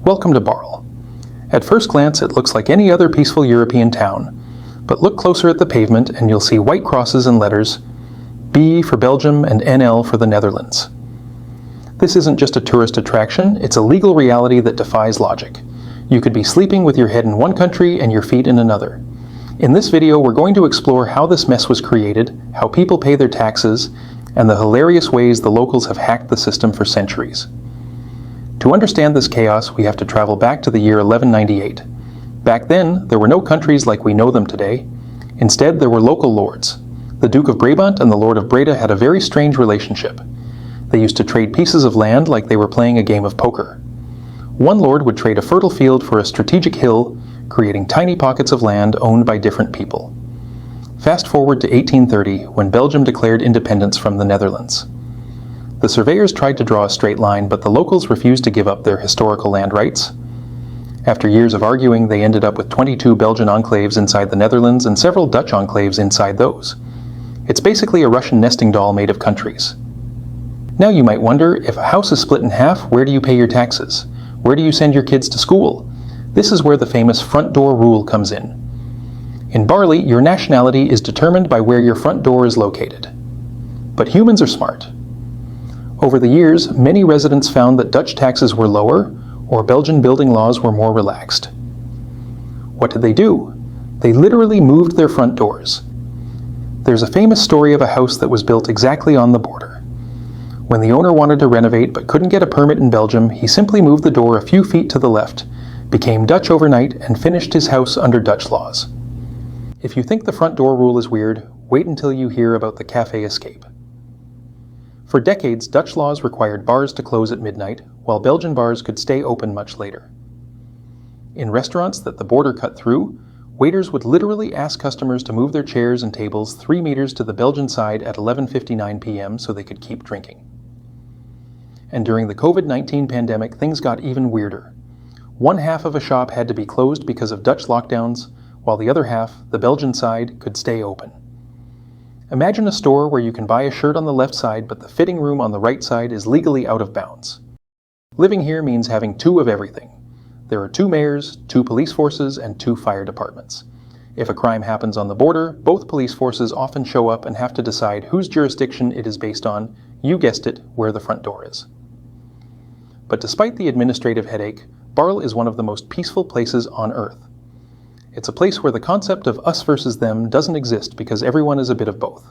Welcome to Barl. At first glance, it looks like any other peaceful European town, but look closer at the pavement and you'll see white crosses and letters B for Belgium and NL for the Netherlands. This isn't just a tourist attraction, it's a legal reality that defies logic. You could be sleeping with your head in one country and your feet in another. In this video, we're going to explore how this mess was created, how people pay their taxes, and the hilarious ways the locals have hacked the system for centuries. To understand this chaos, we have to travel back to the year 1198. Back then, there were no countries like we know them today. Instead, there were local lords. The Duke of Brabant and the Lord of Breda had a very strange relationship. They used to trade pieces of land like they were playing a game of poker. One lord would trade a fertile field for a strategic hill, creating tiny pockets of land owned by different people. Fast forward to 1830, when Belgium declared independence from the Netherlands. The surveyors tried to draw a straight line, but the locals refused to give up their historical land rights. After years of arguing, they ended up with 22 Belgian enclaves inside the Netherlands and several Dutch enclaves inside those. It's basically a Russian nesting doll made of countries. Now you might wonder, if a house is split in half, where do you pay your taxes? Where do you send your kids to school? This is where the famous front door rule comes in. In Barley, your nationality is determined by where your front door is located. But humans are smart. Over the years, many residents found that Dutch taxes were lower, or Belgian building laws were more relaxed. What did they do? They literally moved their front doors. There's a famous story of a house that was built exactly on the border. When the owner wanted to renovate but couldn't get a permit in Belgium, he simply moved the door a few feet to the left, became Dutch overnight, and finished his house under Dutch laws. If you think the front door rule is weird, wait until you hear about the cafe escape. For decades, Dutch laws required bars to close at midnight, while Belgian bars could stay open much later. In restaurants that the border cut through, waiters would literally ask customers to move their chairs and tables 3 meters to the Belgian side at 11:59 p.m. so they could keep drinking. And during the COVID-19 pandemic, things got even weirder. One half of a shop had to be closed because of Dutch lockdowns, while the other half, the Belgian side, could stay open. Imagine a store where you can buy a shirt on the left side, but the fitting room on the right side is legally out of bounds. Living here means having 2 of everything. There are 2 mayors, 2 police forces, and 2 fire departments. If a crime happens on the border, both police forces often show up and have to decide whose jurisdiction it is based on, you guessed it, where the front door is. But despite the administrative headache, Barl is one of the most peaceful places on Earth. It's a place where the concept of us versus them doesn't exist because everyone is a bit of both.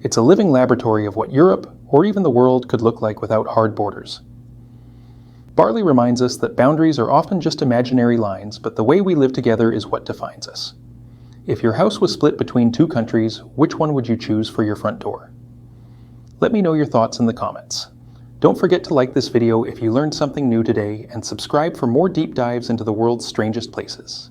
It's a living laboratory of what Europe, or even the world, could look like without hard borders. Barley reminds us that boundaries are often just imaginary lines, but the way we live together is what defines us. If your house was split between 2 countries, which one would you choose for your front door? Let me know your thoughts in the comments. Don't forget to like this video if you learned something new today, and subscribe for more deep dives into the world's strangest places.